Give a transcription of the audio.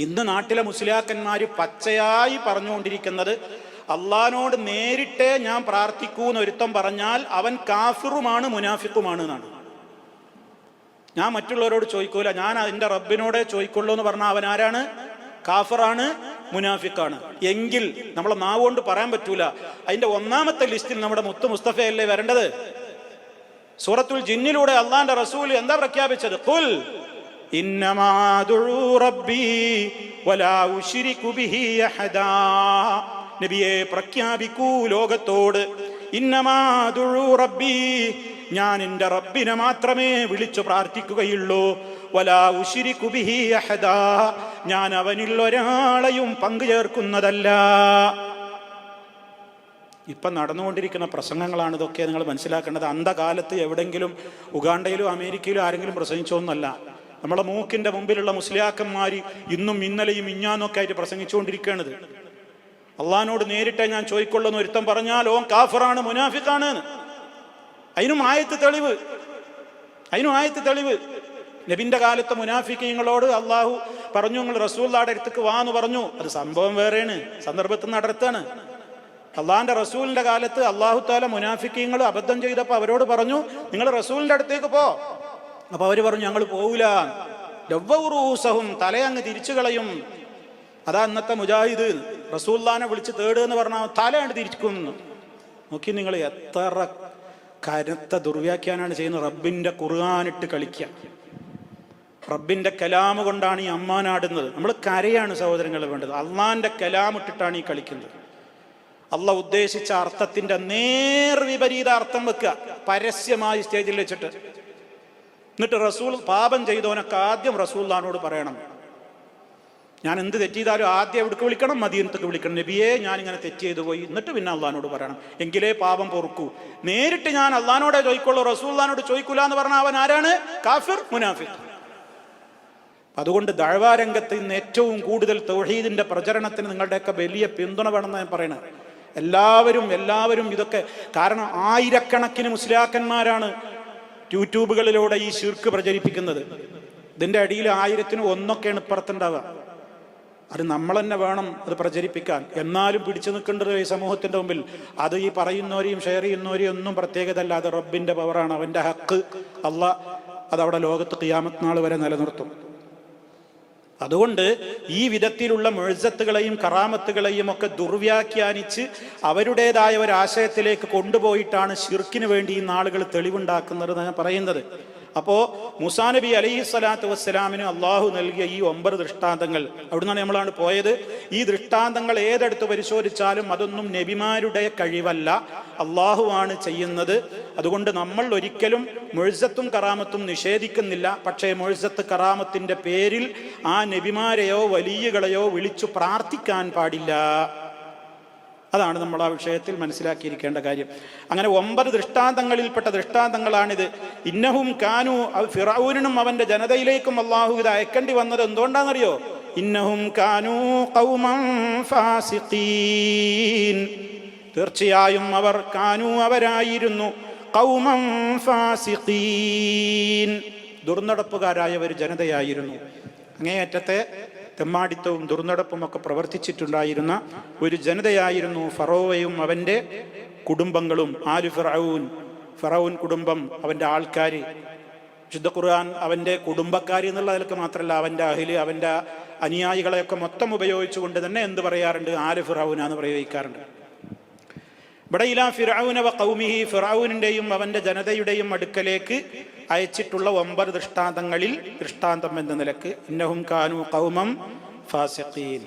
ഇന്ന് നാട്ടിലെ മുസ്ലിയാക്കന്മാർ പച്ചയായി പറഞ്ഞുകൊണ്ടിരിക്കുന്നത് അള്ളാഹിനോട് നേരിട്ടേ ഞാൻ പ്രാർത്ഥിക്കൂ എന്ന് ഒരുത്തം പറഞ്ഞാൽ അവൻ കാഫിറുമാണ് മുനാഫിക്കുമാണ് എന്നാണ്. ഞാൻ മറ്റുള്ളവരോട് ചോദിക്കൂല, ഞാൻ എൻ്റെ റബ്ബിനോടേ ചോദിക്കുള്ളൂ എന്ന് പറഞ്ഞാൽ അവൻ ആരാണ്? കാഫിറാണ്, മുനാഫിക്കാണ്. എങ്കിൽ നമ്മളെ നാവ് കൊണ്ട് പറയാൻ പറ്റൂല. അതിന്റെ ഒന്നാമത്തെ ലിസ്റ്റിൽ നമ്മുടെ മുത്ത് മുസ്തഫയല്ലേ വരേണ്ടത്? സൂറത്തുൽ ജിന്നിലൂടെ അള്ളാന്റെ റസൂൽ എന്താ പ്രഖ്യാപിച്ചത്? ഖുൽ ഇന്നമാ അദ്ഉ റബ്ബി വലാ ഉശ്രികു ബിഹി അഹദാ. നബിയെ പ്രഖ്യാപിക്കൂ ലോകത്തോട്, ഇന്നമാ അദ്ഉ റബ്ബി, ഞാൻ എൻ്റെ റബ്ബിനെ മാത്രമേ വിളിച്ചു പ്രാർത്ഥിക്കുകയുള്ളൂ. വലാ ഉശ്രികു ബിഹി അഹദാ, ഞാൻ അവനിൽ ഒരാളെയും പങ്കു ചേർക്കുന്നതല്ല. ഇപ്പം നടന്നുകൊണ്ടിരിക്കുന്ന പ്രസംഗങ്ങളാണ് ഇതൊക്കെ. നിങ്ങൾ മനസ്സിലാക്കേണ്ടത്, അന്ധകാലത്ത് എവിടെങ്കിലും ഉഗാണ്ടയിലും അമേരിക്കയിലും ആരെങ്കിലും പ്രസംഗിച്ചോന്നല്ല. നമ്മളെ മൂക്കിന്റെ മുമ്പിലുള്ള മുസ്ലിയാക്കന്മാർ ഇന്നും ഇന്നലെയും ഇഞ്ഞാന്നൊക്കെ ആയിട്ട് പ്രസംഗിച്ചുകൊണ്ടിരിക്കുകയാണിത്. അള്ളാഹിനോട് നേരിട്ടേ ഞാൻ ചോദിക്കൊള്ളുന്ന ഒരുത്തം പറഞ്ഞാൽ ഓൻ കാഫിറാണ്, മുനാഫിക്കാണ്. അതിനും ആയത്ത് തെളിവ്. നബിന്റെ കാലത്തെ മുനാഫിക്കീങ്ങളോട് അള്ളാഹു പറഞ്ഞു, നിങ്ങൾ റസൂലുള്ളാഹിയുടെ അടുത്തേക്ക് വാന്ന് പറഞ്ഞു. അത് സംഭവം വേറെയാണ്, സന്ദർഭത്തിൽ നടത്താണ്. അള്ളാഹിന്റെ റസൂലിന്റെ കാലത്ത് അള്ളാഹു താല മുനാഫിക്കീങ്ങൾ അബദ്ധം ചെയ്തപ്പോൾ അവരോട് പറഞ്ഞു, നിങ്ങൾ റസൂലിന്റെ അടുത്തേക്ക് പോ. അപ്പൊ അവര് പറഞ്ഞു, ഞങ്ങൾ പോവില്ല. ലവ്വറൂസഹും, തലയങ്ങ് തിരിച്ചു കളയും. അതാ ഇന്നത്തെ മുജാഹിദ്. റസൂലുള്ളാഹിനെ വിളിച്ച് തേടുക എന്ന് പറഞ്ഞാൽ തലയങ്ങ് തിരിക്കും. നോക്കി നിങ്ങൾ, എത്ര കനത്ത ദുർവ്യാഖ്യാനാണ് ചെയ്യുന്നത്. റബ്ബിന്റെ ഖുർആനിട്ട് കളിക്കുക. റബ്ബിന്റെ കലാമ് കൊണ്ടാണ് ഈ അമ്മാനാടുന്നത്. നമ്മൾ കരയാണ് സഹോദരങ്ങൾ വേണ്ടത്. അള്ളാന്റെ കലാമിട്ടിട്ടാണ് ഈ കളിക്കുന്നത്. അള്ളാഹ് ഉദ്ദേശിച്ച അർത്ഥത്തിന്റെ നേർവിപരീത അർത്ഥം വെക്കുക പരസ്യമായി സ്റ്റേജിൽ വെച്ചിട്ട്. എന്നിട്ട് റസൂൽ പാപം ചെയ്തവനൊക്കെ ആദ്യം റസൂലുള്ളാഹിനോട് പറയണം, ഞാൻ എന്ത് തെറ്റ് ചെയ്താലും ആദ്യം എവിടേക്ക് വിളിക്കണം? മദീനത്തേക്ക് വിളിക്കണം. നബിയെ, ഞാൻ ഇങ്ങനെ തെറ്റ് ചെയ്തു പോയി. എന്നിട്ട് പിന്നെ അള്ളാഹിനോട് പറയണം, എങ്കിലേ പാപം പൊറുക്കൂ. നേരിട്ട് ഞാൻ അള്ളാഹിനോടെ ചോദിക്കുള്ളൂ, റസൂലുള്ളാഹിനോട് ചോദിക്കൂല എന്ന് പറഞ്ഞാൽ അവൻ ആരാണ്? കാഫിർ, മുനാഫിഖ്. അതുകൊണ്ട് ദഅ്വാ രംഗത്ത് ഇന്ന് ഏറ്റവും കൂടുതൽ തൗഹീദിന്റെ പ്രചരണത്തിന് നിങ്ങളുടെയൊക്കെ വലിയ പിന്തുണ വേണമെന്ന് ഞാൻ പറയണത്. എല്ലാവരും ഇതൊക്കെ, കാരണം ആയിരക്കണക്കിന് മുസ്ലിയാക്കന്മാരാണ് യൂട്യൂബുകളിലൂടെ ഈ ശിർക്ക് പ്രചരിപ്പിക്കുന്നത്. ഇതിന്റെ അടിയിൽ 1000-ന് 1 ഇപ്പുറത്തുണ്ടാവുക. അത് നമ്മൾ തന്നെ വേണം അത് പ്രചരിപ്പിക്കാൻ. എന്നാലും പിടിച്ചു നിൽക്കേണ്ടത് ഈ സമൂഹത്തിന്റെ മുമ്പിൽ. അത് ഈ പറയുന്നവരെയും ഷെയർ ചെയ്യുന്നവരെയും ഒന്നും പ്രത്യേകത അല്ല. അത് റബ്ബിന്റെ പവറാണ്, അവന്റെ ഹക്ക്. അള്ളാഹ് അതവിടെ ലോകത്ത് ഖിയാമത്ത് നാൾ വരെ നിലനിർത്തും. അതുകൊണ്ട് ഈ വിധത്തിലുള്ള മുഅ്ജിസത്തുകളെയും കറാമത്തുകളെയും ഒക്കെ ദുർവ്യാഖ്യാനിച്ച് അവരുടേതായ ഒരു ആശയത്തിലേക്ക് കൊണ്ടുപോയിട്ടാണ് ശിർക്കിന് വേണ്ടി ഈ നാളുകൾ തെളിവുണ്ടാക്കുന്നത് ഞാൻ പറയുന്നത്. അപ്പോൾ മൂസാ നബി അലൈഹിസ്സലാത്തു വസ്സലാമിന് അള്ളാഹു നൽകിയ ഈ 9 ദൃഷ്ടാന്തങ്ങൾ, അവിടുന്നാണ് നമ്മളാണ് പോയത്. ഈ ദൃഷ്ടാന്തങ്ങൾ ഏതെടുത്ത് പരിശോധിച്ചാലും അതൊന്നും നബിമാരുടെ കഴിവല്ല, അള്ളാഹുവാണ് ചെയ്യുന്നത്. അതുകൊണ്ട് നമ്മൾ ഒരിക്കലും മുഅ്ജിസത്തും കറാമത്തും നിഷേധിക്കുന്നില്ല. പക്ഷേ മുഅ്ജിസത്ത് കറാമത്തിന്റെ പേരിൽ ആ നബിമാരെയോ വലിയകളെയോ വിളിച്ചു പ്രാർത്ഥിക്കാൻ പാടില്ല. അതാണ് നമ്മൾ ആ വിഷയത്തിൽ മനസ്സിലാക്കിയിരിക്കേണ്ട കാര്യം. അങ്ങനെ 9 ദൃഷ്ടാന്തങ്ങളിൽപ്പെട്ട ദൃഷ്ടാന്തങ്ങളാണിത്. ഇന്നഹും കാനു, ഫിറഔനും അവന്റെ ജനതയിലേക്കും അള്ളാഹു ഇത് അയക്കേണ്ടി വന്നത് എന്തുകൊണ്ടാണെന്നറിയോ? ഇന്നഹും കാനു ഖൗമൻ ഫാസിഖീൻ, തീർച്ചയായും അവർ അവരായിരുന്നു ഖൗമൻ ഫാസിഖീൻ, ദുർനടപ്പുകാരായ ഒരു ജനതയായിരുന്നു. അങ്ങേയറ്റത്തെ തെമ്മാടിത്തവും ദുർനടപ്പും ഒക്കെ പ്രവർത്തിച്ചിട്ടുണ്ടായിരുന്ന ഒരു ജനതയായിരുന്നു ഫറോവയും അവൻ്റെ കുടുംബങ്ങളും. ആലു ഫറഔൻ കുടുംബം, അവൻ്റെ ആൾക്കാർ. വിശുദ്ധ ഖുർആൻ അവൻ്റെ കുടുംബക്കാർ എന്നുള്ള നിലക്ക് മാത്രമല്ല, അവൻ്റെ അഹ്ല്, അവൻ്റെ അനുയായികളെയൊക്കെ മൊത്തം ഉപയോഗിച്ചുകൊണ്ട് തന്നെ എന്ത് പറയാറുണ്ട്? ആലു ഫിറഔനാന്ന് പ്രയോഗിക്കാറുണ്ട്. ഇവിടെ ഇലാ ഫിറഔന വ ഖൗമിഹി, ഫിറഔനിന്റെയും അവൻ്റെ ജനതയുടെയും അടുക്കലേക്ക് അയച്ചിട്ടുള്ള 9 ദൃഷ്ടാന്തങ്ങളിൽ ദൃഷ്ടാന്തം എന്ന നിലക്ക് ഇന്നഹും കാനു ഖൗമൻ ഫാസിഖീൻ.